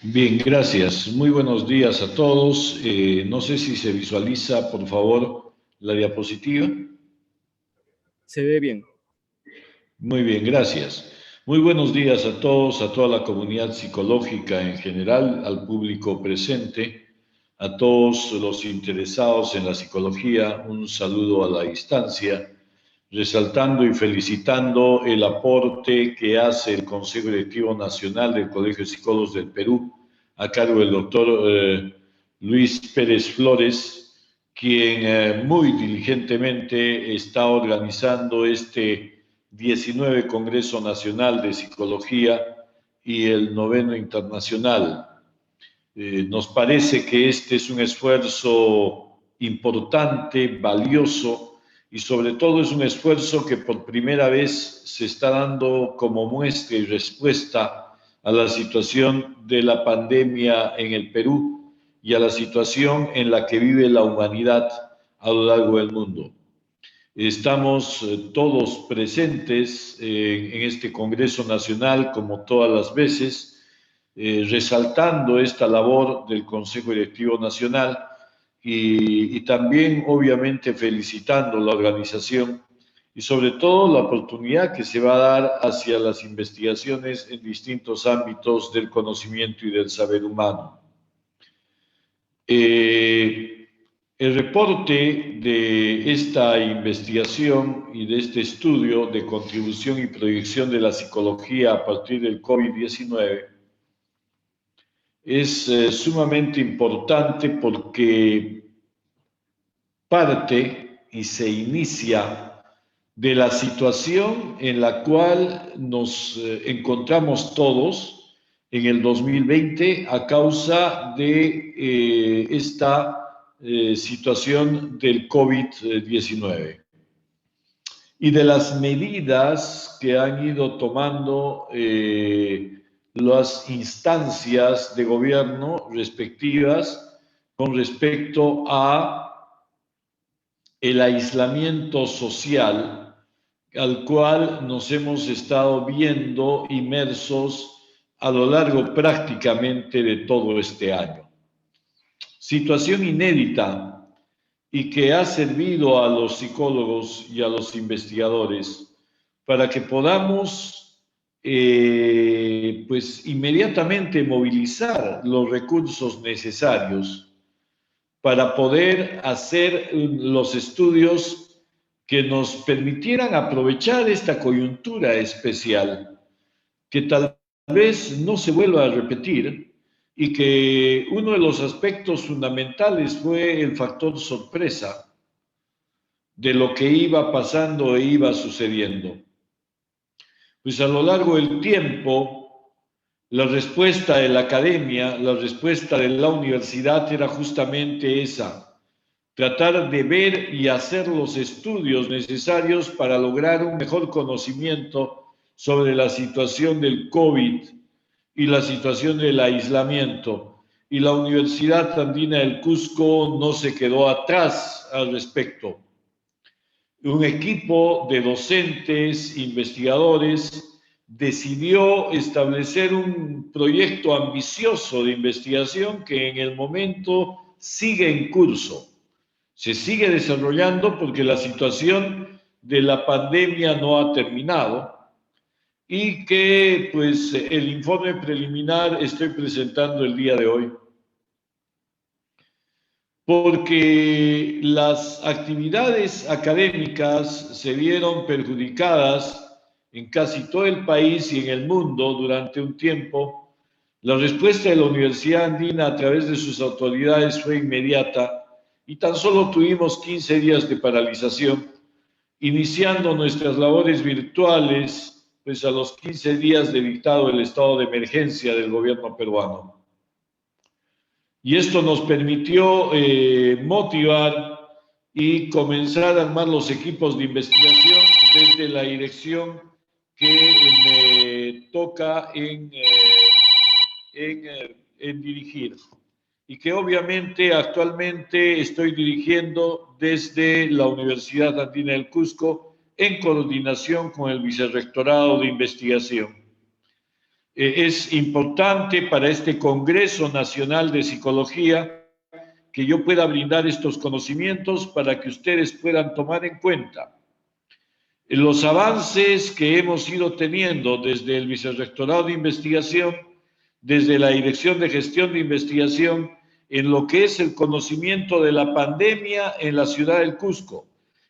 Bien, gracias. Muy buenos días a todos. No sé si se visualiza, por favor, la diapositiva. Se ve bien. Muy bien, gracias. Muy buenos días a todos, a toda la comunidad psicológica en general, al público presente, a todos los interesados en la psicología. Un saludo a la distancia, resaltando y felicitando el aporte que hace el Consejo Directivo Nacional del Colegio de Psicólogos del Perú, a cargo del doctor Luis Pérez Flores, quien muy diligentemente está organizando este 19 Congreso Nacional de Psicología y el noveno internacional. Nos parece que este es un esfuerzo importante, valioso, y sobre todo es un esfuerzo que por primera vez se está dando como muestra y respuesta a la situación de la pandemia en el Perú y a la situación en la que vive la humanidad a lo largo del mundo. Estamos todos presentes en este Congreso Nacional, como todas las veces, resaltando esta labor del Consejo Directivo Nacional y también, obviamente, felicitando la organización y sobre todo la oportunidad que se va a dar hacia las investigaciones en distintos ámbitos del conocimiento y del saber humano. El reporte de esta investigación y de este estudio de contribución y proyección de la psicología a partir del COVID-19 es sumamente importante porque parte y se inicia de la situación en la cual nos encontramos todos en el 2020 a causa de esta situación del COVID-19 y de las medidas que han ido tomando las instancias de gobierno respectivas con respecto a el aislamiento social al cual nos hemos estado viendo inmersos a lo largo prácticamente de todo este año. Situación inédita y que ha servido a los psicólogos y a los investigadores para que podamos pues inmediatamente movilizar los recursos necesarios para poder hacer los estudios que nos permitieran aprovechar esta coyuntura especial, que tal vez no se vuelva a repetir y que uno de los aspectos fundamentales fue el factor sorpresa de lo que iba pasando e iba sucediendo. Pues a lo largo del tiempo, la respuesta de la academia, la respuesta de la universidad era justamente esa: tratar de ver y hacer los estudios necesarios para lograr un mejor conocimiento sobre la situación del COVID y la situación del aislamiento. Y la Universidad Andina del Cusco no se quedó atrás al respecto. Un equipo de docentes, investigadores, decidió establecer un proyecto ambicioso de investigación que en el momento sigue en curso. Se sigue desarrollando porque la situación de la pandemia no ha terminado y que pues el informe preliminar estoy presentando el día de hoy, porque las actividades académicas se vieron perjudicadas en casi todo el país y en el mundo durante un tiempo. La respuesta de la Universidad Andina a través de sus autoridades fue inmediata y tan solo tuvimos 15 días de paralización, iniciando nuestras labores virtuales pues a los 15 días de dictado el estado de emergencia del gobierno peruano. Y esto nos permitió motivar y comenzar a armar los equipos de investigación desde la dirección que me toca en dirigir y que obviamente actualmente estoy dirigiendo desde la Universidad Andina del Cusco en coordinación con el Vicerrectorado de Investigación. Es importante para este Congreso Nacional de Psicología que yo pueda brindar estos conocimientos para que ustedes puedan tomar en cuenta los avances que hemos ido teniendo desde el Vicerrectorado de Investigación, desde la Dirección de Gestión de Investigación, en lo que es el conocimiento de la pandemia en la ciudad del Cusco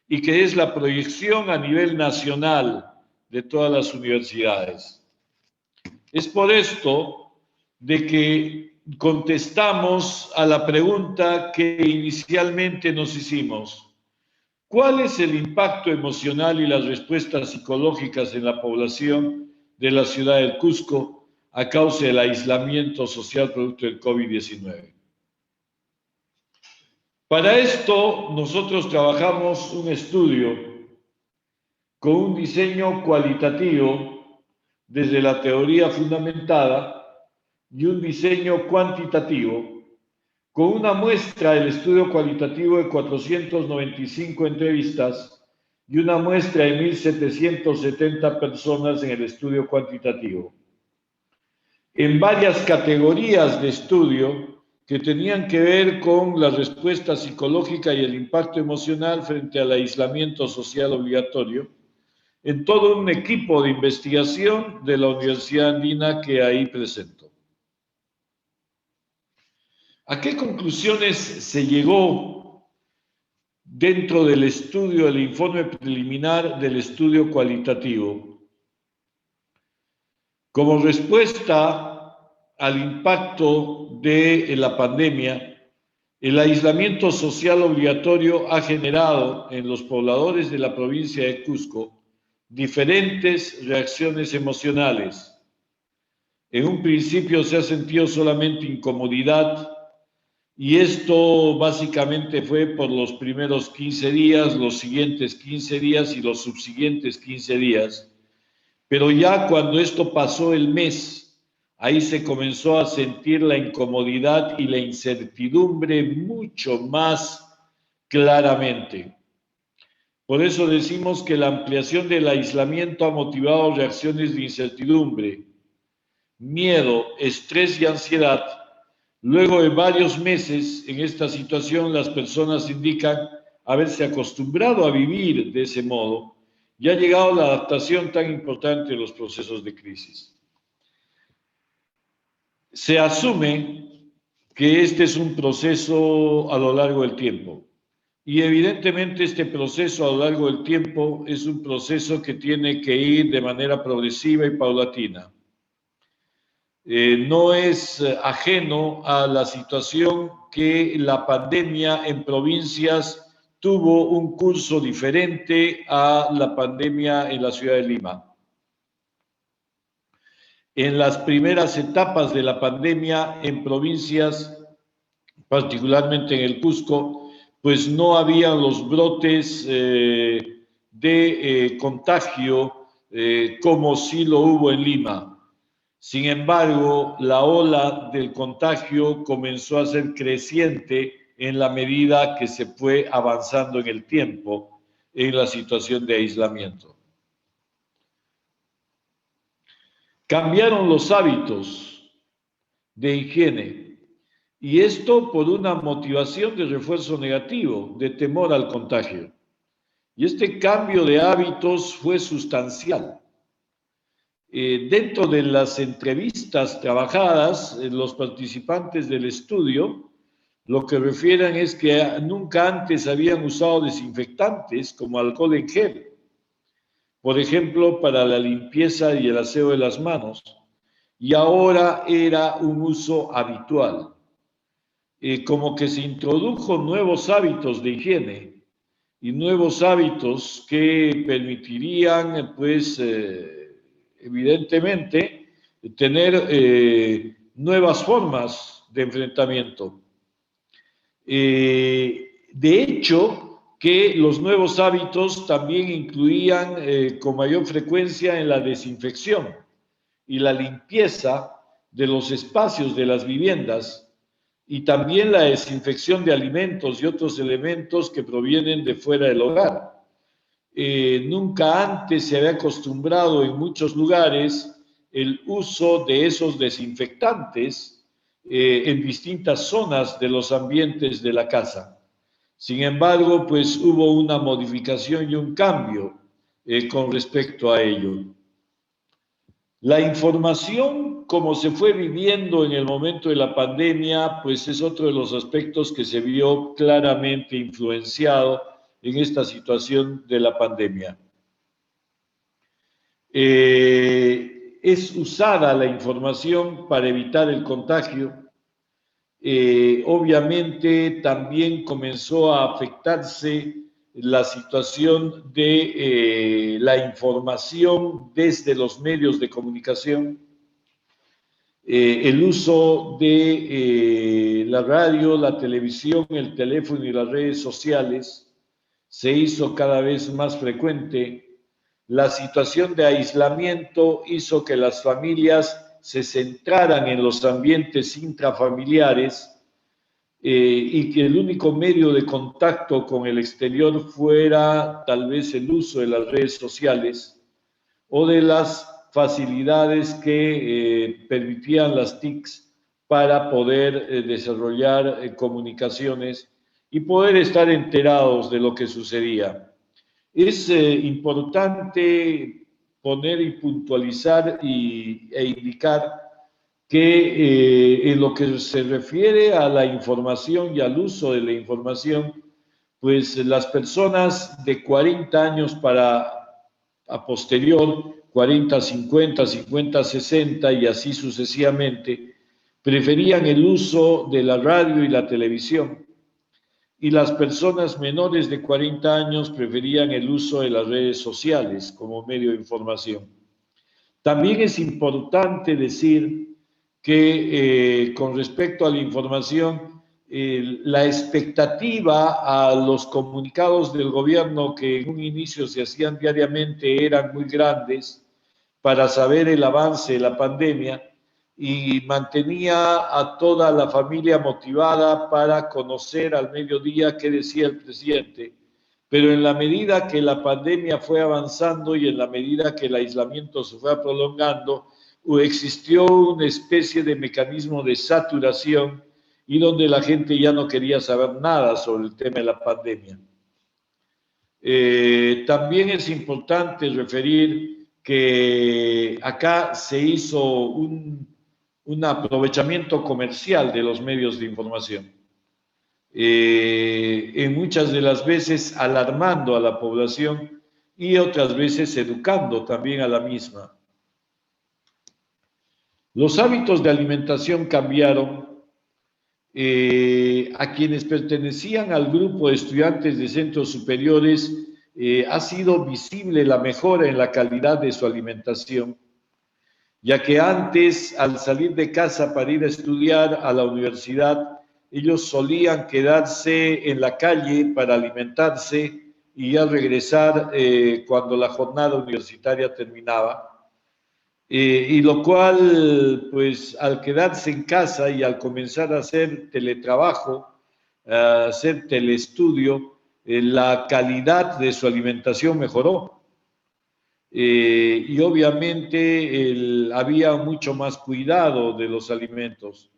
y que es la proyección a nivel nacional de todas las universidades. Es por esto de que contestamos a la pregunta que inicialmente nos hicimos. ¿Cuál es el impacto emocional y las respuestas psicológicas en la población de la ciudad del Cusco a causa del aislamiento social producto del COVID-19? Para esto, nosotros trabajamos un estudio con un diseño cualitativo desde la teoría fundamentada y un diseño cuantitativo con una muestra del estudio cualitativo de 495 entrevistas y una muestra de 1.770 personas en el estudio cuantitativo. En varias categorías de estudio que tenían que ver con la respuesta psicológica y el impacto emocional frente al aislamiento social obligatorio, en todo un equipo de investigación de la Universidad Andina que ahí presento. ¿A qué conclusiones se llegó dentro del estudio, del informe preliminar del estudio cualitativo? Como respuesta al impacto de la pandemia, el aislamiento social obligatorio ha generado en los pobladores de la provincia de Cusco diferentes reacciones emocionales. En un principio se ha sentido solamente incomodidad, y esto básicamente fue por los primeros 15 días, los siguientes 15 días y los subsiguientes 15 días. Pero ya cuando esto pasó el mes, ahí se comenzó a sentir la incomodidad y la incertidumbre mucho más claramente. Por eso decimos que la ampliación del aislamiento ha motivado reacciones de incertidumbre, miedo, estrés y ansiedad. Luego de varios meses en esta situación, las personas indican haberse acostumbrado a vivir de ese modo y ha llegado la adaptación tan importante en los procesos de crisis. Se asume que este es un proceso a lo largo del tiempo y evidentemente este proceso a lo largo del tiempo es un proceso que tiene que ir de manera progresiva y paulatina. No es ajeno a la situación que la pandemia en provincias tuvo un curso diferente a la pandemia en la ciudad de Lima. En las primeras etapas de la pandemia en provincias, particularmente en el Cusco, pues no habían los brotes de contagio como sí lo hubo en Lima. Sin embargo, la ola del contagio comenzó a ser creciente en la medida que se fue avanzando en el tiempo en la situación de aislamiento. Cambiaron los hábitos de higiene y esto por una motivación de refuerzo negativo, de temor al contagio. Y este cambio de hábitos fue sustancial. Dentro de las entrevistas trabajadas, los participantes del estudio lo que refieren es que nunca antes habían usado desinfectantes como alcohol en gel, por ejemplo, para la limpieza y el aseo de las manos, y ahora era un uso habitual. Como que se introdujo nuevos hábitos de higiene y nuevos hábitos que permitirían, pues, evidentemente, tener nuevas formas de enfrentamiento. De hecho, que los nuevos hábitos también incluían con mayor frecuencia en la desinfección y la limpieza de los espacios de las viviendas y también la desinfección de alimentos y otros elementos que provienen de fuera del hogar. Nunca antes se había acostumbrado en muchos lugares el uso de esos desinfectantes en distintas zonas de los ambientes de la casa. Sin embargo, pues hubo una modificación y un cambio con respecto a ello. La información, como se fue viviendo en el momento de la pandemia, pues es otro de los aspectos que se vio claramente influenciado en esta situación de la pandemia. Es usada la información para evitar el contagio. Obviamente también comenzó a afectarse la situación de la información desde los medios de comunicación, el uso de la radio, la televisión, el teléfono y las redes sociales se hizo cada vez más frecuente. La situación de aislamiento hizo que las familias se centraran en los ambientes intrafamiliares y que el único medio de contacto con el exterior fuera tal vez el uso de las redes sociales o de las facilidades que permitían las TICs para poder desarrollar comunicaciones y poder estar enterados de lo que sucedía. Es importante poner y puntualizar e indicar que en lo que se refiere a la información y al uso de la información, pues las personas de 40 años para a posterior, 40, 50, 50, 60 y así sucesivamente, preferían el uso de la radio y la televisión. Y las personas menores de 40 años preferían el uso de las redes sociales como medio de información. También es importante decir que con respecto a la información, la expectativa a los comunicados del gobierno que en un inicio se hacían diariamente eran muy grandes para saber el avance de la pandemia y mantenía a toda la familia motivada para conocer al mediodía qué decía el presidente. Pero en la medida que la pandemia fue avanzando y en la medida que el aislamiento se fue prolongando, existió una especie de mecanismo de saturación y donde la gente ya no quería saber nada sobre el tema de la pandemia. También es importante referir que acá se hizo un aprovechamiento comercial de los medios de información. En muchas de las veces alarmando a la población y otras veces educando también a la misma. Los hábitos de alimentación cambiaron. A quienes pertenecían al grupo de estudiantes de centros superiores ha sido visible la mejora en la calidad de su alimentación, ya que antes, al salir de casa para ir a estudiar a la universidad, ellos solían quedarse en la calle para alimentarse y ya regresar cuando la jornada universitaria terminaba. Y lo cual, pues al quedarse en casa y al comenzar a hacer teletrabajo, a hacer teleestudio, la calidad de su alimentación mejoró. Y obviamente había mucho más cuidado de los alimentos.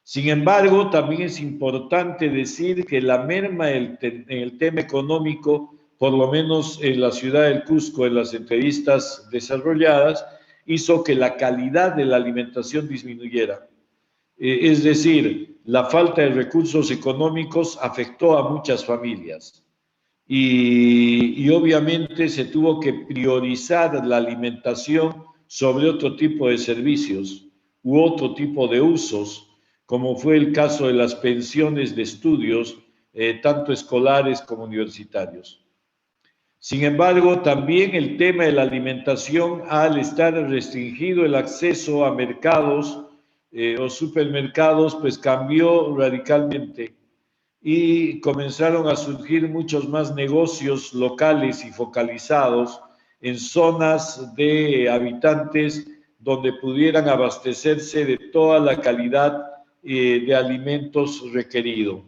Sin embargo, también es importante decir que la merma en el tema económico, por lo menos en la ciudad del Cusco, en las entrevistas desarrolladas, hizo que la calidad de la alimentación disminuyera. Es decir, la falta de recursos económicos afectó a muchas familias y obviamente se tuvo que priorizar la alimentación sobre otro tipo de servicios u otro tipo de usos, como fue el caso de las pensiones de estudios, tanto escolares como universitarios. Sin embargo, también el tema de la alimentación, al estar restringido el acceso a mercados o supermercados, pues cambió radicalmente y comenzaron a surgir muchos más negocios locales y focalizados en zonas de habitantes donde pudieran abastecerse de toda la calidad de alimentos requerido.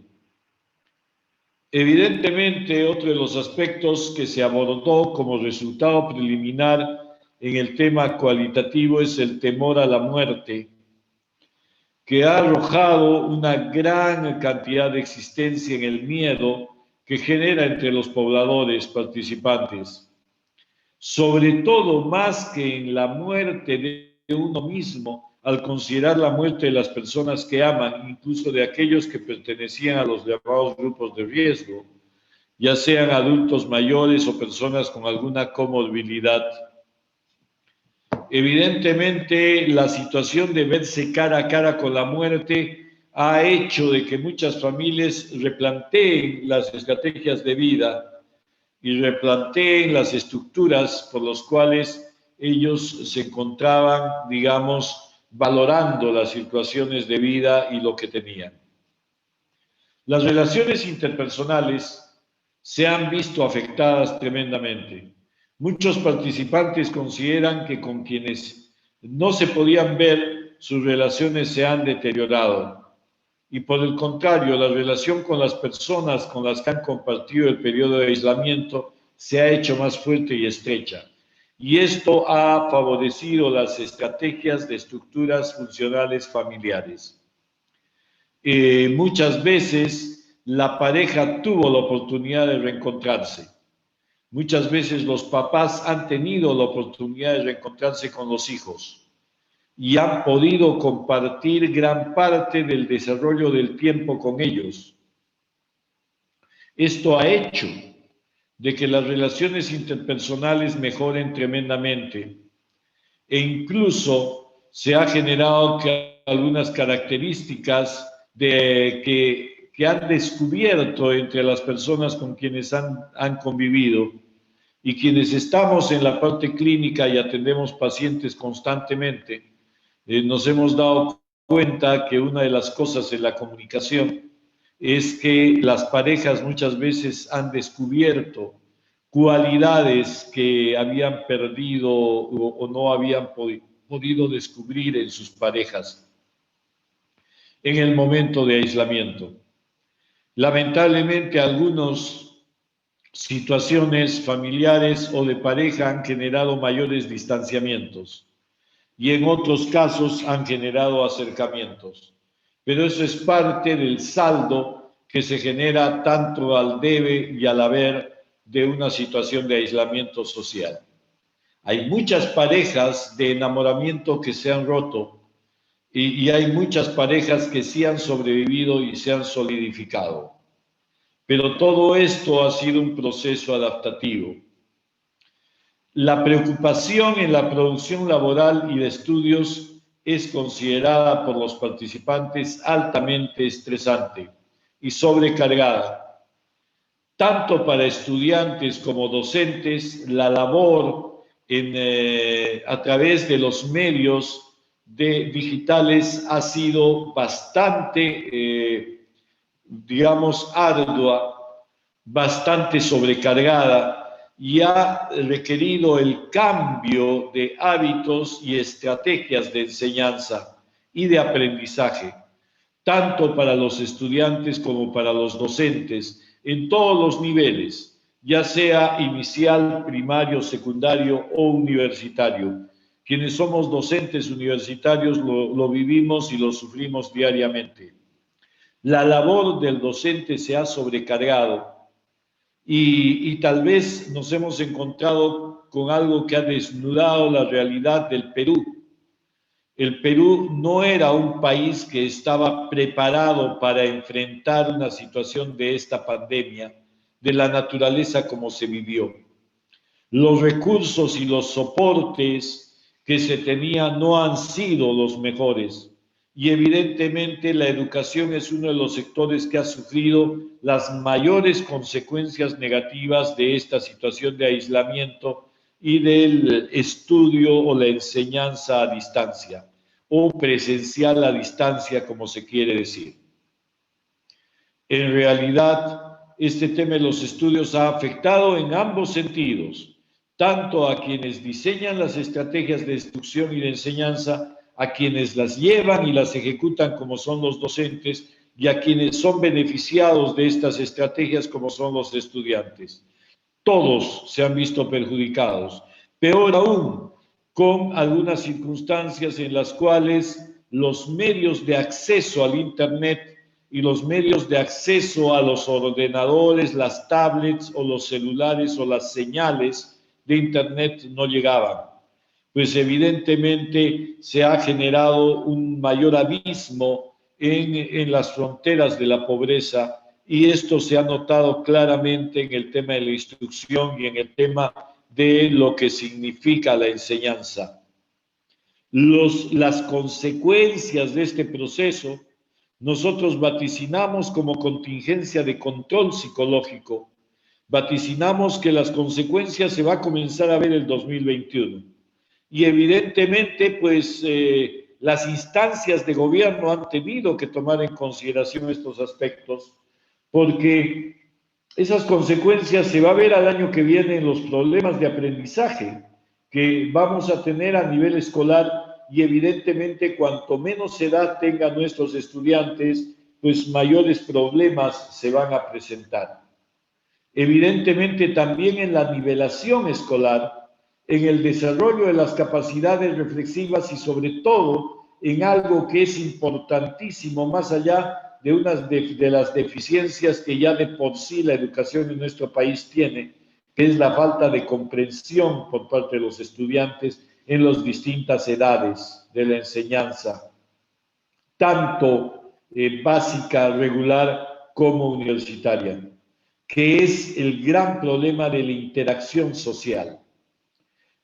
Evidentemente, otro de los aspectos que se abordó como resultado preliminar en el tema cualitativo es el temor a la muerte, que ha arrojado una gran cantidad de existencia en el miedo que genera entre los pobladores participantes, sobre todo más que en la muerte de uno mismo, al considerar la muerte de las personas que aman, incluso de aquellos que pertenecían a los llamados grupos de riesgo, ya sean adultos mayores o personas con alguna comorbilidad. Evidentemente, la situación de verse cara a cara con la muerte ha hecho de que muchas familias replanteen las estrategias de vida y replanteen las estructuras por las cuales ellos se encontraban, digamos, valorando las situaciones de vida y lo que tenían. Las relaciones interpersonales se han visto afectadas tremendamente. Muchos participantes consideran que con quienes no se podían ver, sus relaciones se han deteriorado. Y por el contrario, la relación con las personas con las que han compartido el periodo de aislamiento se ha hecho más fuerte y estrecha. Y esto ha favorecido las estrategias de estructuras funcionales familiares. Muchas veces la pareja tuvo la oportunidad de reencontrarse. Muchas veces los papás han tenido la oportunidad de reencontrarse con los hijos y han podido compartir gran parte del desarrollo del tiempo con ellos. Esto ha hecho de que las relaciones interpersonales mejoren tremendamente e incluso se ha generado que algunas características que han descubierto entre las personas con quienes han convivido y quienes estamos en la parte clínica y atendemos pacientes constantemente, nos hemos dado cuenta que una de las cosas en la comunicación es que las parejas muchas veces han descubierto cualidades que habían perdido o no habían podido descubrir en sus parejas en el momento de aislamiento. Lamentablemente, algunas situaciones familiares o de pareja han generado mayores distanciamientos y en otros casos han generado acercamientos. Pero eso es parte del saldo que se genera tanto al debe y al haber de una situación de aislamiento social. Hay muchas parejas de enamoramiento que se han roto y hay muchas parejas que sí han sobrevivido y se han solidificado. Pero todo esto ha sido un proceso adaptativo. La preocupación en la producción laboral y de estudios es considerada por los participantes altamente estresante y sobrecargada. Tanto para estudiantes como docentes, la labor a través de los medios digitales ha sido bastante, digamos, ardua, bastante sobrecargada y ha requerido el cambio de hábitos y estrategias de enseñanza y de aprendizaje, tanto para los estudiantes como para los docentes, en todos los niveles, ya sea inicial, primario, secundario o universitario. Quienes somos docentes universitarios lo vivimos y lo sufrimos diariamente. La labor del docente se ha sobrecargado y tal vez nos hemos encontrado con algo que ha desnudado la realidad del Perú. El Perú no era un país que estaba preparado para enfrentar una situación de esta pandemia, de la naturaleza como se vivió. Los recursos y los soportes que se tenían no han sido los mejores. Y evidentemente la educación es uno de los sectores que ha sufrido las mayores consecuencias negativas de esta situación de aislamiento y del estudio o la enseñanza a distancia, o presencial a distancia, como se quiere decir. En realidad, este tema de los estudios ha afectado en ambos sentidos, tanto a quienes diseñan las estrategias de instrucción y de enseñanza, a quienes las llevan y las ejecutan como son los docentes y a quienes son beneficiados de estas estrategias como son los estudiantes. Todos se han visto perjudicados. Peor aún, con algunas circunstancias en las cuales los medios de acceso al Internet y los medios de acceso a los ordenadores, las tablets o los celulares o las señales de Internet no llegaban. Pues evidentemente se ha generado un mayor abismo en las fronteras de la pobreza, y esto se ha notado claramente en el tema de la instrucción y en el tema de lo que significa la enseñanza. Las consecuencias de este proceso nosotros vaticinamos como contingencia de control psicológico, vaticinamos que las consecuencias se va a comenzar a ver el 2021. Y evidentemente, pues las instancias de gobierno han tenido que tomar en consideración estos aspectos, porque esas consecuencias se va a ver al año que viene en los problemas de aprendizaje que vamos a tener a nivel escolar, y evidentemente cuanto menos edad tengan nuestros estudiantes, pues mayores problemas se van a presentar. Evidentemente también en la nivelación escolar, en el desarrollo de las capacidades reflexivas y sobre todo en algo que es importantísimo más allá de las deficiencias que ya de por sí la educación en nuestro país tiene, que es la falta de comprensión por parte de los estudiantes en las distintas edades de la enseñanza, tanto básica, regular como universitaria, que es el gran problema de la interacción social.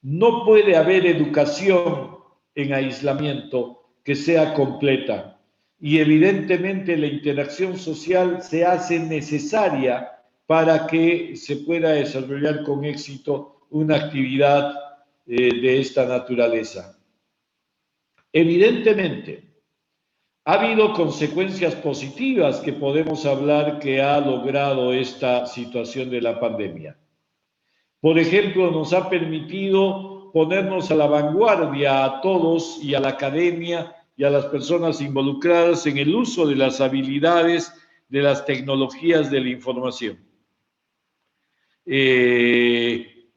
No puede haber educación en aislamiento que sea completa, y evidentemente la interacción social se hace necesaria para que se pueda desarrollar con éxito una actividad de esta naturaleza. Evidentemente, ha habido consecuencias positivas que podemos hablar que ha logrado esta situación de la pandemia. Por ejemplo, nos ha permitido ponernos a la vanguardia a todos y a la academia y a las personas involucradas en el uso de las habilidades de las tecnologías de la información.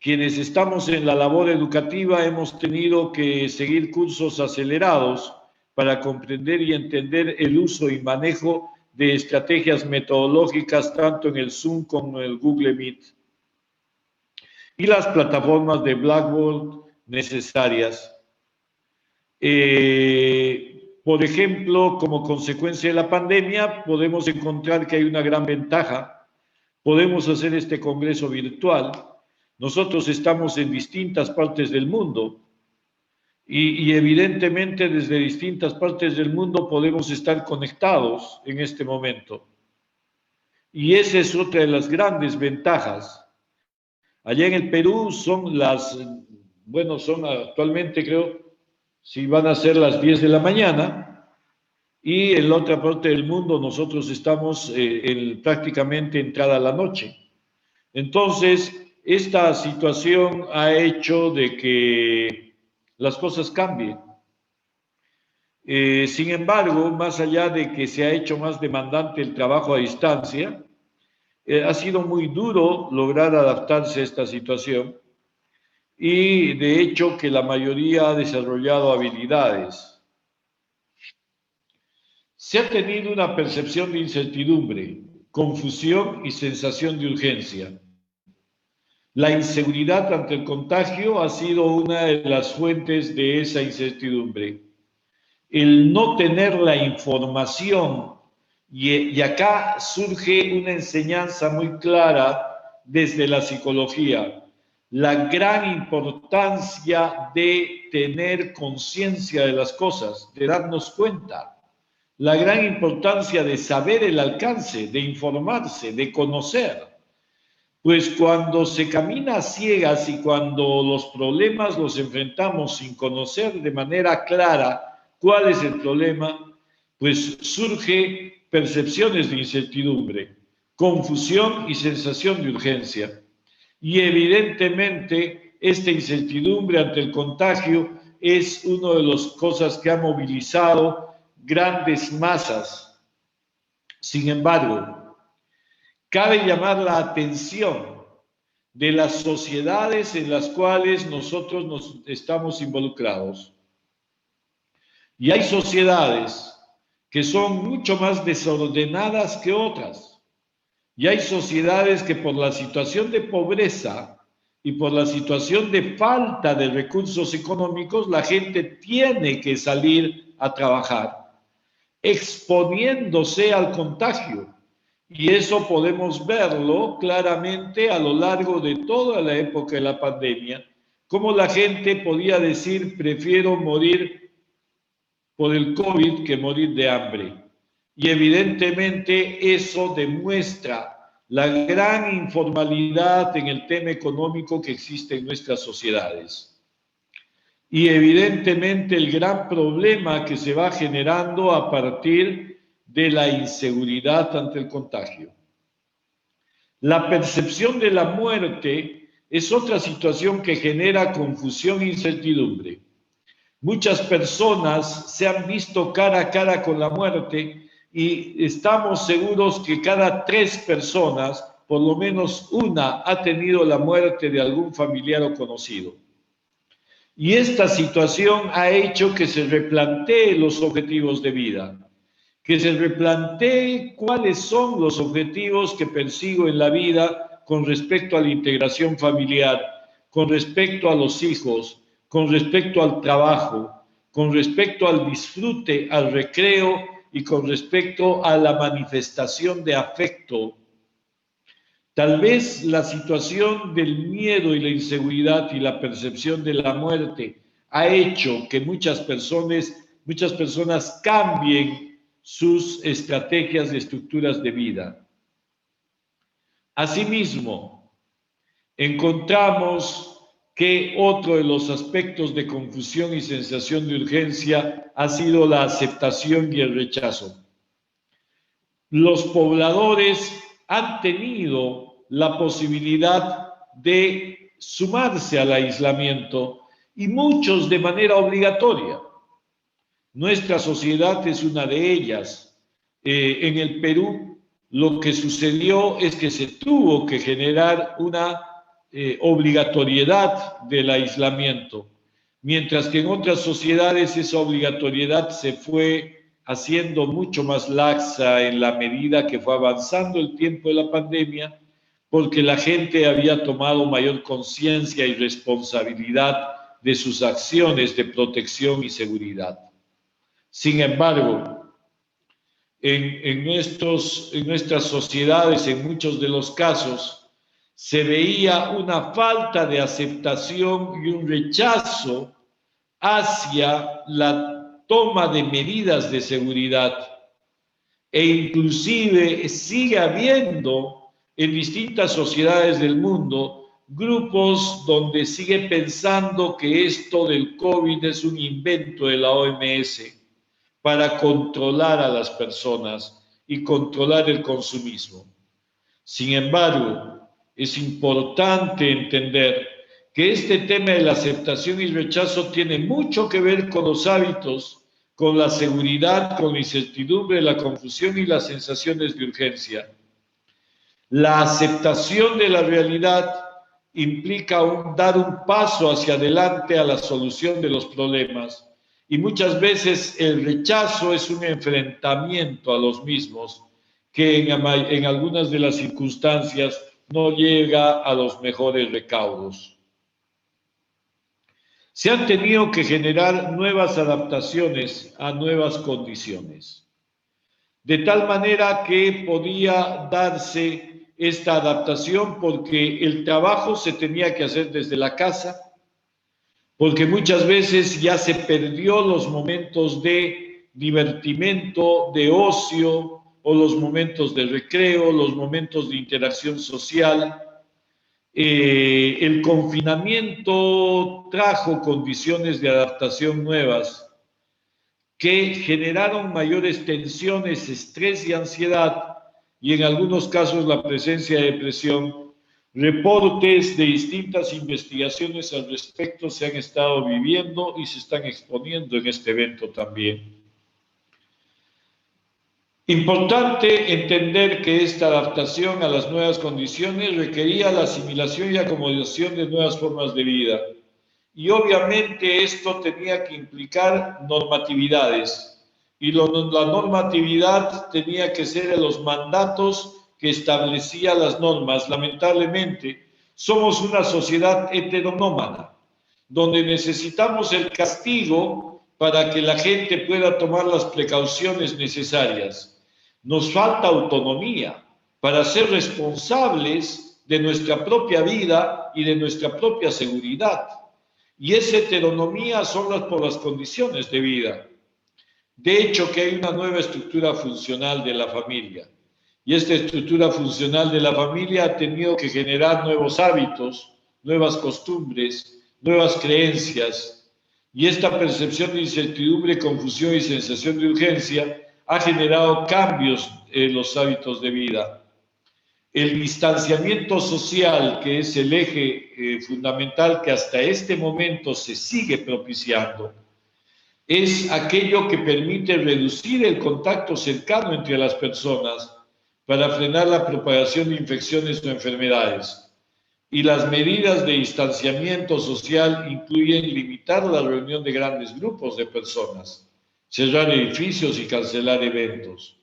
Quienes estamos en la labor educativa hemos tenido que seguir cursos acelerados para comprender y entender el uso y manejo de estrategias metodológicas tanto en el Zoom como en el Google Meet, y las plataformas de Blackboard necesarias. Por ejemplo, como consecuencia de la pandemia, podemos encontrar que hay una gran ventaja. Podemos hacer este congreso virtual. Nosotros estamos en distintas partes del mundo y evidentemente desde distintas partes del mundo podemos estar conectados en este momento. Y esa es otra de las grandes ventajas. Allá en el Perú son son actualmente creo, si van a ser las 10 de la mañana, y en la otra parte del mundo nosotros estamos prácticamente entrada la noche. Entonces, esta situación ha hecho de que las cosas cambien. Sin embargo, más allá de que se ha hecho más demandante el trabajo a distancia, ha sido muy duro lograr adaptarse a esta situación, y de hecho que la mayoría ha desarrollado habilidades. Se ha tenido una percepción de incertidumbre, confusión y sensación de urgencia. La inseguridad ante el contagio ha sido una de las fuentes de esa incertidumbre. El no tener la información, y acá surge una enseñanza muy clara desde la psicología, la gran importancia de tener conciencia de las cosas, de darnos cuenta, la gran importancia de saber el alcance, de informarse, de conocer. Pues cuando se camina a ciegas y cuando los problemas los enfrentamos sin conocer de manera clara cuál es el problema, pues surge percepciones de incertidumbre, confusión y sensación de urgencia. Y evidentemente esta incertidumbre ante el contagio es una de las cosas que ha movilizado grandes masas. Sin embargo, cabe llamar la atención de las sociedades en las cuales nosotros nos estamos involucrados. Y hay sociedades que son mucho más desordenadas que otras. Y hay sociedades que por la situación de pobreza y por la situación de falta de recursos económicos, la gente tiene que salir a trabajar, exponiéndose al contagio. Y eso podemos verlo claramente a lo largo de toda la época de la pandemia, cómo la gente podía decir, prefiero morir por el COVID que morir de hambre. Y evidentemente eso demuestra la gran informalidad en el tema económico que existe en nuestras sociedades. Y evidentemente el gran problema que se va generando a partir de la inseguridad ante el contagio. La percepción de la muerte es otra situación que genera confusión e incertidumbre. Muchas personas se han visto cara a cara con la muerte y estamos seguros que cada 3 personas, por lo menos una, ha tenido la muerte de algún familiar o conocido. Y esta situación ha hecho que se replanteen los objetivos de vida, que se replantee cuáles son los objetivos que persigo en la vida con respecto a la integración familiar, con respecto a los hijos, con respecto al trabajo, con respecto al disfrute, al recreo y con respecto a la manifestación de afecto. Tal vez la situación del miedo y la inseguridad y la percepción de la muerte ha hecho que muchas personas cambien sus estrategias y estructuras de vida. Asimismo, encontramos que otro de los aspectos de confusión y sensación de urgencia ha sido la aceptación y el rechazo. Los pobladores han tenido la posibilidad de sumarse al aislamiento y muchos de manera obligatoria. Nuestra sociedad es una de ellas. En el Perú lo que sucedió es que se tuvo que generar una obligatoriedad del aislamiento, mientras que en otras sociedades esa obligatoriedad se fue haciendo mucho más laxa en la medida que fue avanzando el tiempo de la pandemia, porque la gente había tomado mayor conciencia y responsabilidad de sus acciones de protección y seguridad. Sin embargo, en nuestras sociedades, en muchos de los casos, se veía una falta de aceptación y un rechazo hacia la toma de medidas de seguridad. E inclusive sigue habiendo en distintas sociedades del mundo grupos donde sigue pensando que esto del COVID es un invento de la OMS para controlar a las personas y controlar el consumismo. Sin embargo, es importante entender que este tema de la aceptación y rechazo tiene mucho que ver con los hábitos, con la seguridad, con la incertidumbre, la confusión y las sensaciones de urgencia. La aceptación de la realidad implica dar un paso hacia adelante a la solución de los problemas y muchas veces el rechazo es un enfrentamiento a los mismos que en algunas de las circunstancias no llega a los mejores recaudos. Se han tenido que generar nuevas adaptaciones a nuevas condiciones, de tal manera que podía darse esta adaptación porque el trabajo se tenía que hacer desde la casa, porque muchas veces ya se perdió los momentos de divertimento, de ocio, o los momentos de recreo, los momentos de interacción social. El confinamiento trajo condiciones de adaptación nuevas que generaron mayores tensiones, estrés y ansiedad, y en algunos casos la presencia de depresión. Reportes de distintas investigaciones al respecto se han estado viviendo y se están exponiendo en este evento también. Importante entender que esta adaptación a las nuevas condiciones requería la asimilación y acomodación de nuevas formas de vida. Y obviamente esto tenía que implicar normatividades. Y la normatividad tenía que ser en los mandatos que establecía las normas. Lamentablemente, somos una sociedad heteronómada, donde necesitamos el castigo para que la gente pueda tomar las precauciones necesarias. Nos falta autonomía para ser responsables de nuestra propia vida y de nuestra propia seguridad. Y esa heteronomía son por las condiciones de vida. De hecho, que hay una nueva estructura funcional de la familia. Y esta estructura funcional de la familia ha tenido que generar nuevos hábitos, nuevas costumbres, nuevas creencias. Y esta percepción de incertidumbre, confusión y sensación de urgencia ha generado cambios en los hábitos de vida. El distanciamiento social, que es el eje fundamental que hasta este momento se sigue propiciando, es aquello que permite reducir el contacto cercano entre las personas para frenar la propagación de infecciones o enfermedades. Y las medidas de distanciamiento social incluyen limitar la reunión de grandes grupos de personas, cerrar edificios y cancelar eventos.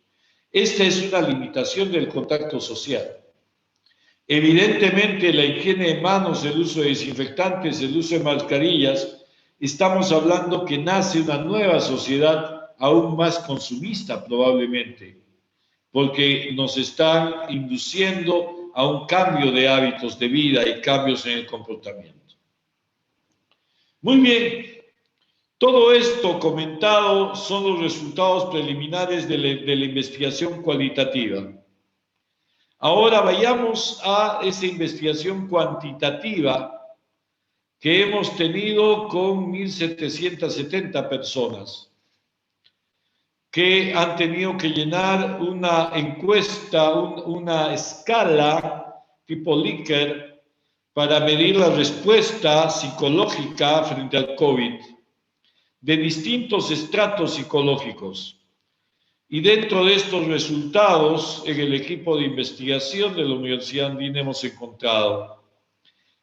Esta es una limitación del contacto social. Evidentemente, la higiene de manos, el uso de desinfectantes, el uso de mascarillas, estamos hablando que nace una nueva sociedad aún más consumista probablemente, porque nos están induciendo a un cambio de hábitos de vida y cambios en el comportamiento. Muy bien, todo esto comentado son los resultados preliminares de la investigación cualitativa. Ahora vayamos a esa investigación cuantitativa que hemos tenido con 1.770 personas que han tenido que llenar una encuesta, una escala tipo Likert para medir la respuesta psicológica frente al COVID de distintos estratos psicológicos. Y dentro de estos resultados, en el equipo de investigación de la Universidad Andina hemos encontrado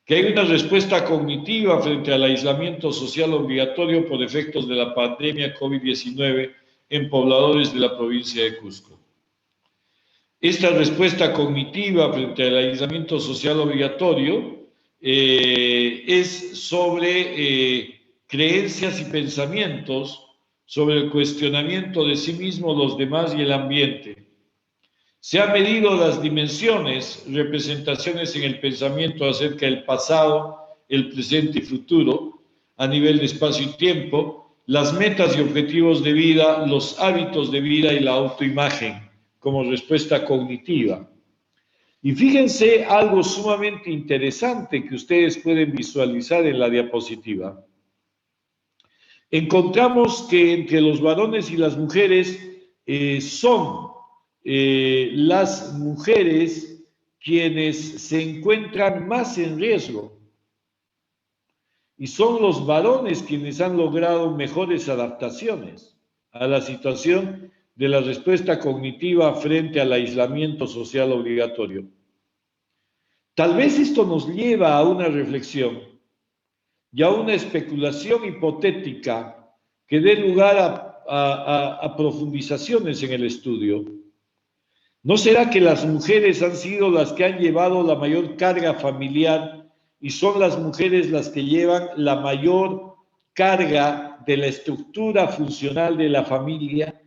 que hay una respuesta cognitiva frente al aislamiento social obligatorio por efectos de la pandemia COVID-19 en pobladores de la provincia de Cusco. Esta respuesta cognitiva frente al aislamiento social obligatorio es sobre creencias y pensamientos sobre el cuestionamiento de sí mismo, los demás y el ambiente. Se han medido las dimensiones, representaciones en el pensamiento acerca del pasado, el presente y futuro, a nivel de espacio y tiempo, las metas y objetivos de vida, los hábitos de vida y la autoimagen como respuesta cognitiva. Y fíjense algo sumamente interesante que ustedes pueden visualizar en la diapositiva. Encontramos que entre los varones y las mujeres son las mujeres quienes se encuentran más en riesgo y son los varones quienes han logrado mejores adaptaciones a la situación de la respuesta cognitiva frente al aislamiento social obligatorio. Tal vez esto nos lleva a una reflexión y a una especulación hipotética que dé lugar a profundizaciones en el estudio. ¿No será que las mujeres han sido las que han llevado la mayor carga familiar y son las mujeres las que llevan la mayor carga de la estructura funcional de la familia?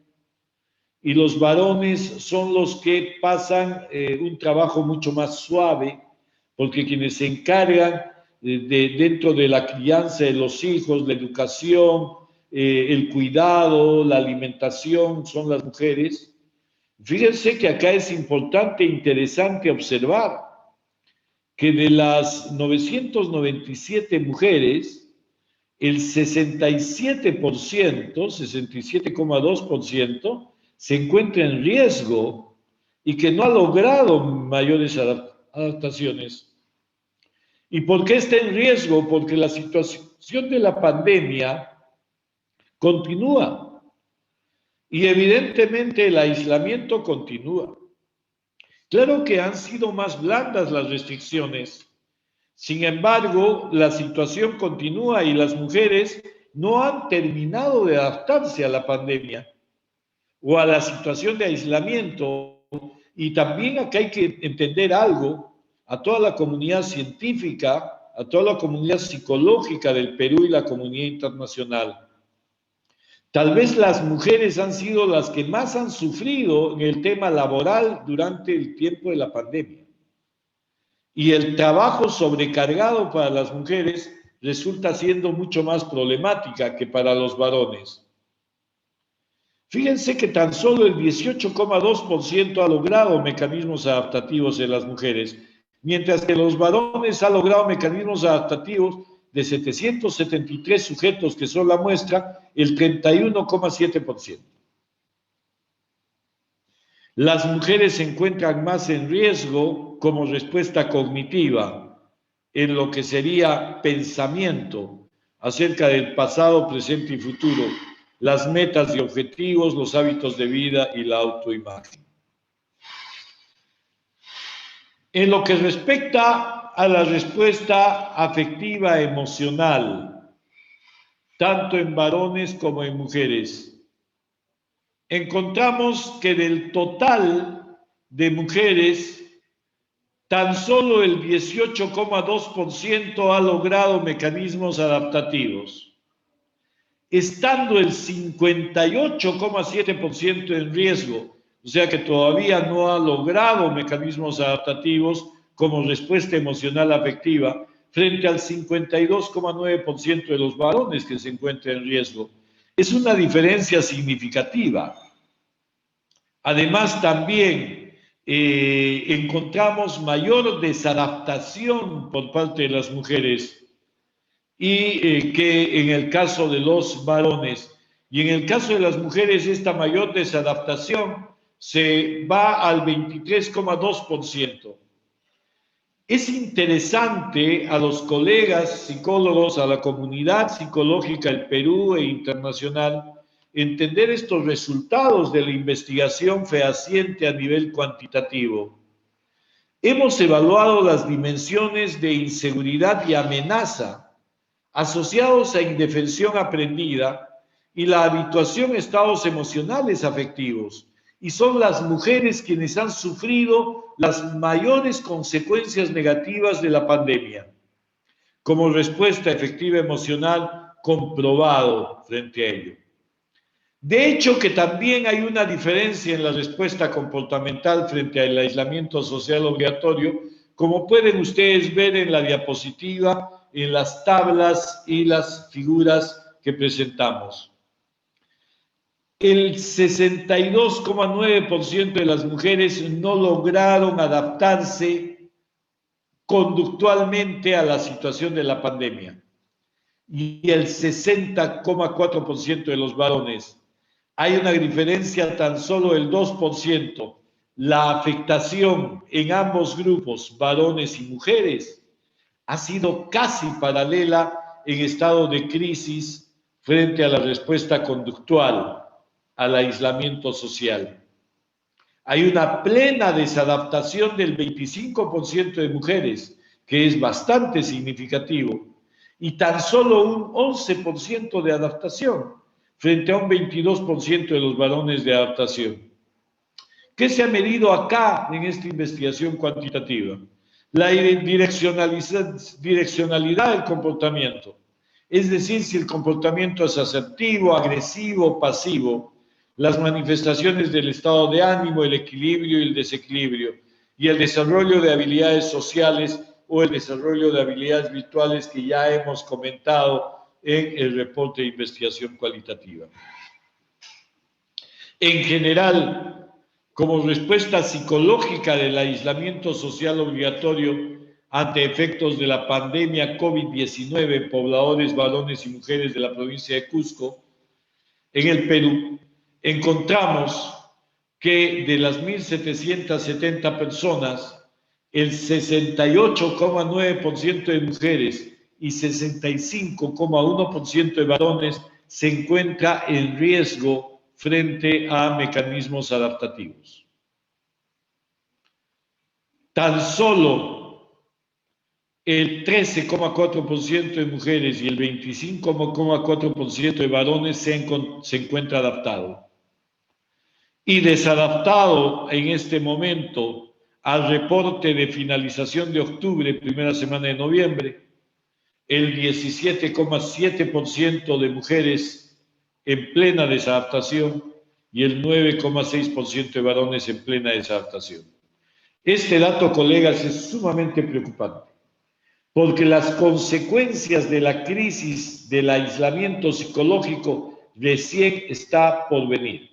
Y los varones son los que pasan un trabajo mucho más suave, porque quienes se encargan dentro de la crianza de los hijos, la educación, el cuidado, la alimentación, son las mujeres. Fíjense que acá es importante e interesante observar que de las 997 mujeres, el 67%, 67,2%, se encuentra en riesgo y que no ha logrado mayores adaptaciones. ¿Y por qué está en riesgo? Porque la situación de la pandemia continúa. Y evidentemente el aislamiento continúa. Claro que han sido más blandas las restricciones. Sin embargo, la situación continúa y las mujeres no han terminado de adaptarse a la pandemia o a la situación de aislamiento. Y también acá hay que entender algo, a toda la comunidad científica, a toda la comunidad psicológica del Perú y la comunidad internacional. Tal vez las mujeres han sido las que más han sufrido en el tema laboral durante el tiempo de la pandemia. Y el trabajo sobrecargado para las mujeres resulta siendo mucho más problemática que para los varones. Fíjense que tan solo el 18,2% ha logrado mecanismos adaptativos en las mujeres, mientras que los varones han logrado mecanismos adaptativos de 773 sujetos, que son la muestra, el 31,7%. Las mujeres se encuentran más en riesgo como respuesta cognitiva en lo que sería pensamiento acerca del pasado, presente y futuro, las metas y objetivos, los hábitos de vida y la autoimagen. En lo que respecta a la respuesta afectiva emocional, tanto en varones como en mujeres, encontramos que del total de mujeres, tan solo el 18,2% ha logrado mecanismos adaptativos, estando el 58,7% en riesgo, o sea que todavía no ha logrado mecanismos adaptativos como respuesta emocional afectiva, frente al 52,9% de los varones que se encuentran en riesgo. Es una diferencia significativa. Además, también encontramos mayor desadaptación por parte de las mujeres y que en el caso de los varones. Y en el caso de las mujeres, esta mayor desadaptación se va al 23,2%. Es interesante a los colegas psicólogos, a la comunidad psicológica del Perú e internacional, entender estos resultados de la investigación fehaciente a nivel cuantitativo. Hemos evaluado las dimensiones de inseguridad y amenaza asociados a indefensión aprendida y la habituación a estados emocionales afectivos. Y son las mujeres quienes han sufrido las mayores consecuencias negativas de la pandemia. Como respuesta efectiva emocional, comprobado frente a ello. De hecho, que también hay una diferencia en la respuesta comportamental frente al aislamiento social obligatorio, como pueden ustedes ver en la diapositiva, en las tablas y las figuras que presentamos. El 62,9% de las mujeres no lograron adaptarse conductualmente a la situación de la pandemia y el 60,4% de los varones. Hay una diferencia tan solo del 2%. La afectación en ambos grupos, varones y mujeres, ha sido casi paralela en estado de crisis frente a la respuesta conductual al aislamiento social. Hay una plena desadaptación del 25% de mujeres, que es bastante significativo, y tan solo un 11% de adaptación, frente a un 22% de los varones de adaptación. ¿Qué se ha medido acá en esta investigación cuantitativa? La direccionalidad del comportamiento, es decir, si el comportamiento es asertivo, agresivo, pasivo, las manifestaciones del estado de ánimo, el equilibrio y el desequilibrio, y el desarrollo de habilidades sociales o el desarrollo de habilidades virtuales que ya hemos comentado en el reporte de investigación cualitativa. En general, como respuesta psicológica del aislamiento social obligatorio ante efectos de la pandemia COVID-19 en pobladores, varones y mujeres de la provincia de Cusco, en el Perú, encontramos que de las 1.770 personas, el 68,9% de mujeres y 65,1% de varones se encuentra en riesgo frente a mecanismos adaptativos. Tan solo el 13,4% de mujeres y el 25,4% de varones se encuentra adaptado. Y desadaptado en este momento al reporte de finalización de octubre, primera semana de noviembre, el 17,7% de mujeres en plena desadaptación y el 9,6% de varones en plena desadaptación. Este dato, colegas, es sumamente preocupante, porque las consecuencias de la crisis del aislamiento psicológico recién está por venir.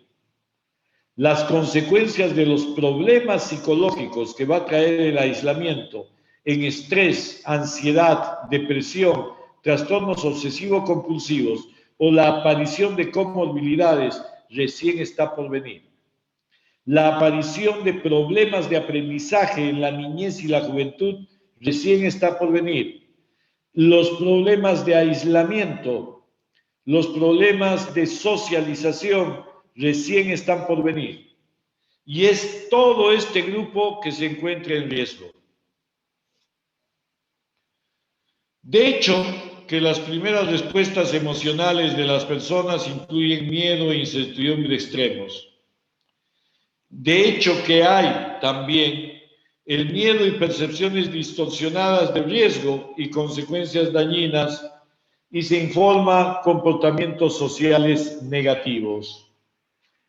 Las consecuencias de los problemas psicológicos que va a traer el aislamiento en estrés, ansiedad, depresión, trastornos obsesivo-compulsivos o la aparición de comorbilidades recién está por venir. La aparición de problemas de aprendizaje en la niñez y la juventud recién está por venir. Los problemas de aislamiento, los problemas de socialización recién están por venir. Y es todo este grupo que se encuentra en riesgo. De hecho, que las primeras respuestas emocionales de las personas incluyen miedo e incertidumbre extremos. De hecho, que hay también el miedo y percepciones distorsionadas de riesgo y consecuencias dañinas, y se informa comportamientos sociales negativos.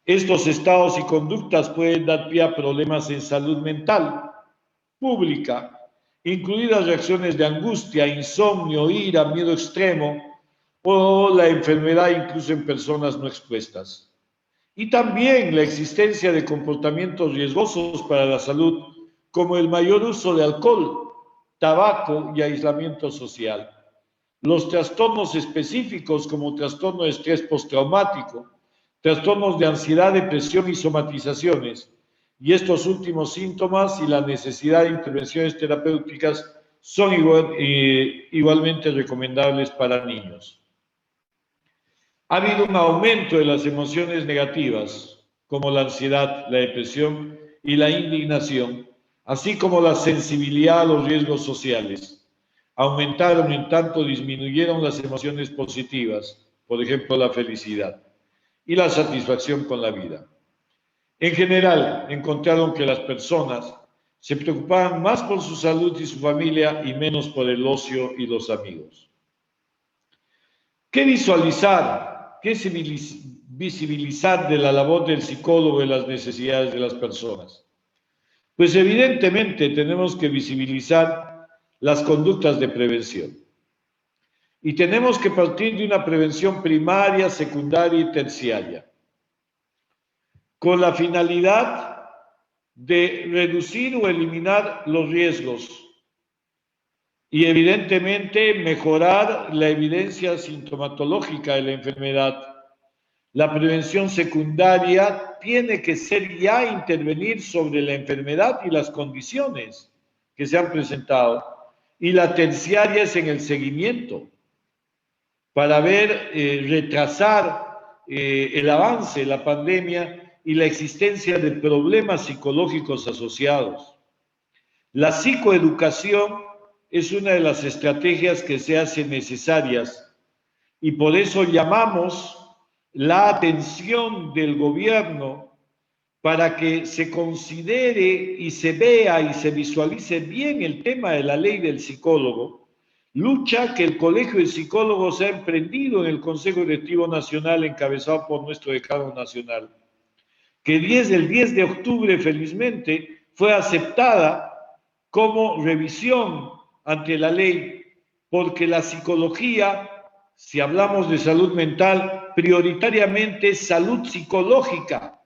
Estos estados y conductas pueden dar pie a problemas en salud mental pública, incluidas reacciones de angustia, insomnio, ira, miedo extremo o la enfermedad incluso en personas no expuestas. Y también la existencia de comportamientos riesgosos para la salud, como el mayor uso de alcohol, tabaco y aislamiento social. Los trastornos específicos como trastorno de estrés postraumático, trastornos de ansiedad, depresión y somatizaciones, y estos últimos síntomas y la necesidad de intervenciones terapéuticas son igualmente recomendables para niños. Ha habido un aumento de las emociones negativas, como la ansiedad, la depresión y la indignación, así como la sensibilidad a los riesgos sociales. Aumentaron en tanto disminuyeron las emociones positivas, por ejemplo la felicidad y la satisfacción con la vida. En general, encontraron que las personas se preocupaban más por su salud y su familia y menos por el ocio y los amigos. ¿Qué visualizar? ¿Qué visibilizar de la labor del psicólogo en las necesidades de las personas? Pues evidentemente tenemos que visibilizar las conductas de prevención. Y tenemos que partir de una prevención primaria, secundaria y terciaria, con la finalidad de reducir o eliminar los riesgos y evidentemente mejorar la evidencia sintomatológica de la enfermedad. La prevención secundaria tiene que ser ya intervenir sobre la enfermedad y las condiciones que se han presentado, y la terciaria es en el seguimiento para ver, retrasar el avance de la pandemia y la existencia de problemas psicológicos asociados. La psicoeducación es una de las estrategias que se hacen necesarias y por eso llamamos la atención del gobierno para que se considere y se vea y se visualice bien el tema de la ley del psicólogo, lucha que el Colegio de Psicólogos ha emprendido en el Consejo Directivo Nacional encabezado por nuestro decano nacional, que el 10 de octubre felizmente fue aceptada como revisión ante la ley, porque la psicología, si hablamos de salud mental, prioritariamente es salud psicológica,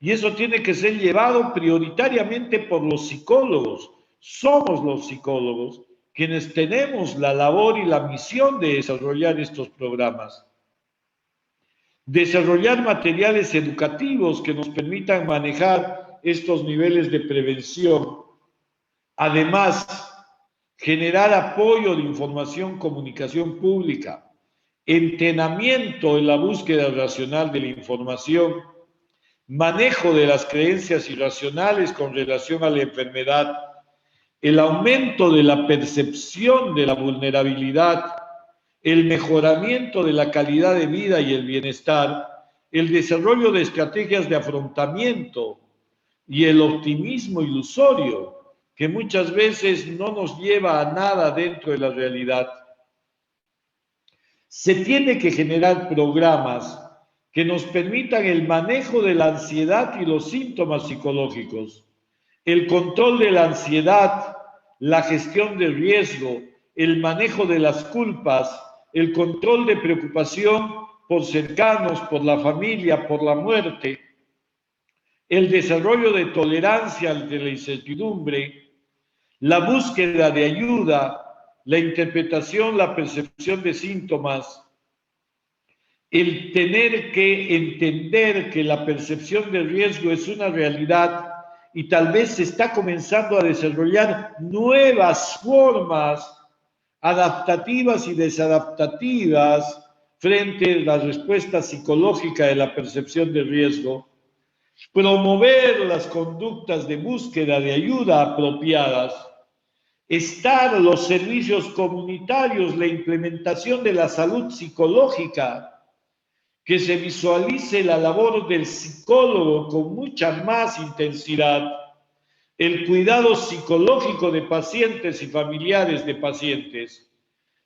y eso tiene que ser llevado prioritariamente por los psicólogos. Somos los psicólogos quienes tenemos la labor y la misión de desarrollar estos programas. Desarrollar materiales educativos que nos permitan manejar estos niveles de prevención. Además, generar apoyo de información, comunicación pública, entrenamiento en la búsqueda racional de la información, manejo de las creencias irracionales con relación a la enfermedad, el aumento de la percepción de la vulnerabilidad, el mejoramiento de la calidad de vida y el bienestar, el desarrollo de estrategias de afrontamiento y el optimismo ilusorio, que muchas veces no nos lleva a nada dentro de la realidad. Se tiene que generar programas que nos permitan el manejo de la ansiedad y los síntomas psicológicos, el control de la ansiedad, la gestión del riesgo, el manejo de las culpas, el control de preocupación por cercanos, por la familia, por la muerte, el desarrollo de tolerancia ante la incertidumbre, la búsqueda de ayuda, la interpretación, la percepción de síntomas, el tener que entender que la percepción del riesgo es una realidad y tal vez se está comenzando a desarrollar nuevas formas adaptativas y desadaptativas frente a la respuesta psicológica de la percepción del riesgo, promover las conductas de búsqueda de ayuda apropiadas, estar los servicios comunitarios, la implementación de la salud psicológica, que se visualice la labor del psicólogo con mucha más intensidad, el cuidado psicológico de pacientes y familiares de pacientes,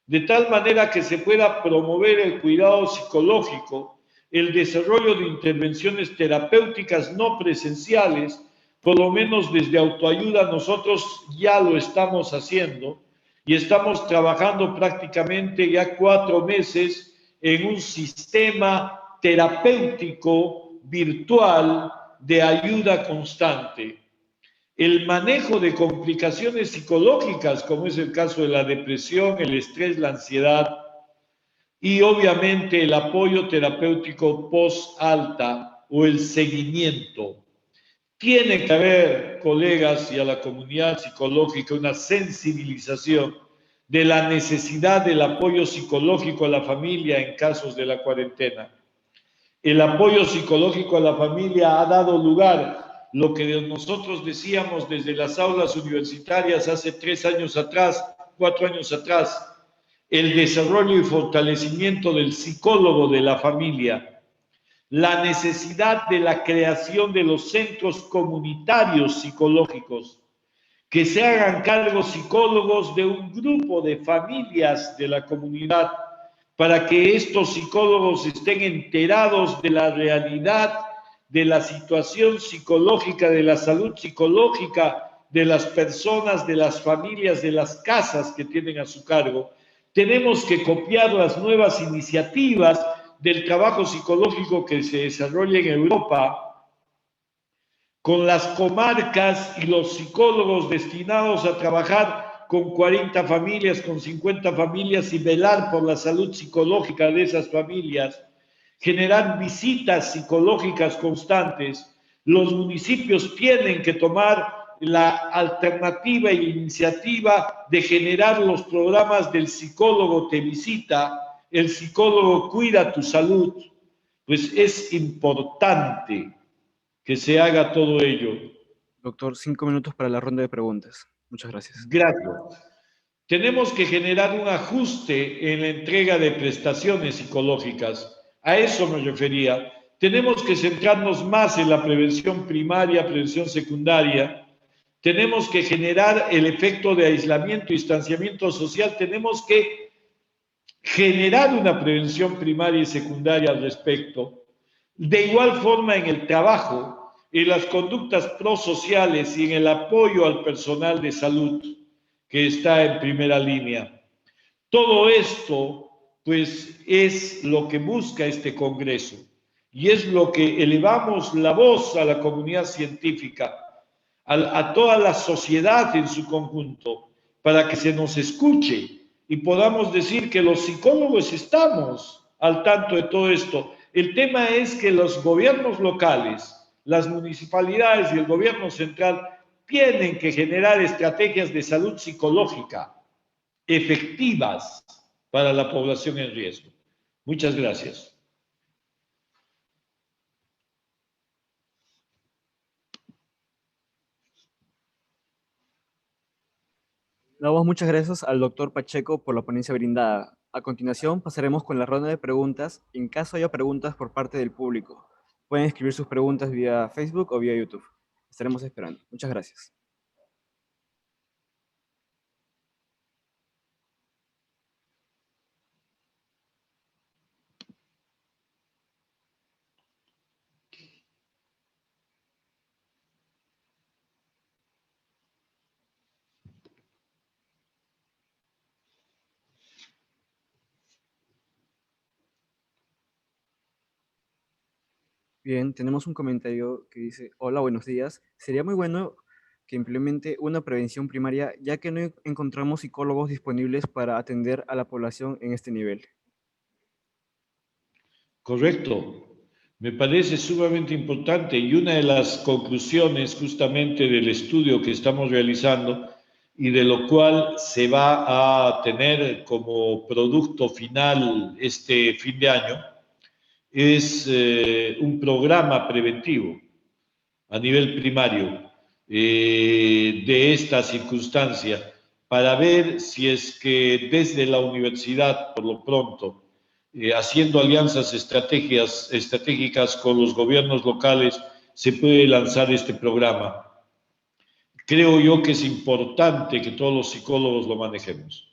de tal manera que se pueda promover el cuidado psicológico, el desarrollo de intervenciones terapéuticas no presenciales, por lo menos desde autoayuda nosotros ya lo estamos haciendo y estamos trabajando prácticamente ya 4 meses en un sistema terapéutico virtual de ayuda constante. El manejo de complicaciones psicológicas, como es el caso de la depresión, el estrés, la ansiedad, y obviamente el apoyo terapéutico post-alta o el seguimiento. Tiene que haber, colegas y a la comunidad psicológica, una sensibilización de la necesidad del apoyo psicológico a la familia en casos de la cuarentena. El apoyo psicológico a la familia ha dado lugar, lo que nosotros decíamos desde las aulas universitarias hace 3 años atrás, 4 años atrás, el desarrollo y fortalecimiento del psicólogo de la familia, la necesidad de la creación de los centros comunitarios psicológicos, que se hagan cargo psicólogos de un grupo de familias de la comunidad para que estos psicólogos estén enterados de la realidad, de la situación psicológica, de la salud psicológica de las personas, de las familias, de las casas que tienen a su cargo. Tenemos que copiar las nuevas iniciativas del trabajo psicológico que se desarrolla en Europa, con las comarcas y los psicólogos destinados a trabajar con 40 familias, con 50 familias y velar por la salud psicológica de esas familias, generar visitas psicológicas constantes. Los municipios tienen que tomar la alternativa y la iniciativa de generar los programas del psicólogo te visita, el psicólogo cuida tu salud, pues es importante que se haga todo ello. Doctor, 5 minutos para la ronda de preguntas. Muchas gracias. Gracias. Tenemos que generar un ajuste en la entrega de prestaciones psicológicas. A eso me refería. Tenemos que centrarnos más en la prevención primaria, prevención secundaria. Tenemos que generar el efecto de aislamiento y distanciamiento social. Tenemos que generar una prevención primaria y secundaria al respecto. De igual forma, en el trabajo, en las conductas prosociales y en el apoyo al personal de salud que está en primera línea. Todo esto, pues, es lo que busca este Congreso y es lo que elevamos la voz a la comunidad científica, a toda la sociedad en su conjunto, para que se nos escuche y podamos decir que los psicólogos estamos al tanto de todo esto. El tema es que los gobiernos locales, las municipalidades y el gobierno central tienen que generar estrategias de salud psicológica efectivas para la población en riesgo. Muchas gracias. Damos muchas gracias al doctor Pacheco por la ponencia brindada. A continuación pasaremos con la ronda de preguntas. En caso haya preguntas por parte del público, pueden escribir sus preguntas vía Facebook o vía YouTube. Estaremos esperando. Muchas gracias. Bien, tenemos un comentario que dice, hola, buenos días. Sería muy bueno que implemente una prevención primaria, ya que no encontramos psicólogos disponibles para atender a la población en este nivel. Correcto. Me parece sumamente importante y una de las conclusiones justamente del estudio que estamos realizando y de lo cual se va a tener como producto final este fin de año es un programa preventivo a nivel primario de esta circunstancia para ver si es que desde la universidad, por lo pronto, haciendo alianzas estratégicas con los gobiernos locales, se puede lanzar este programa. Creo yo que es importante que todos los psicólogos lo manejemos.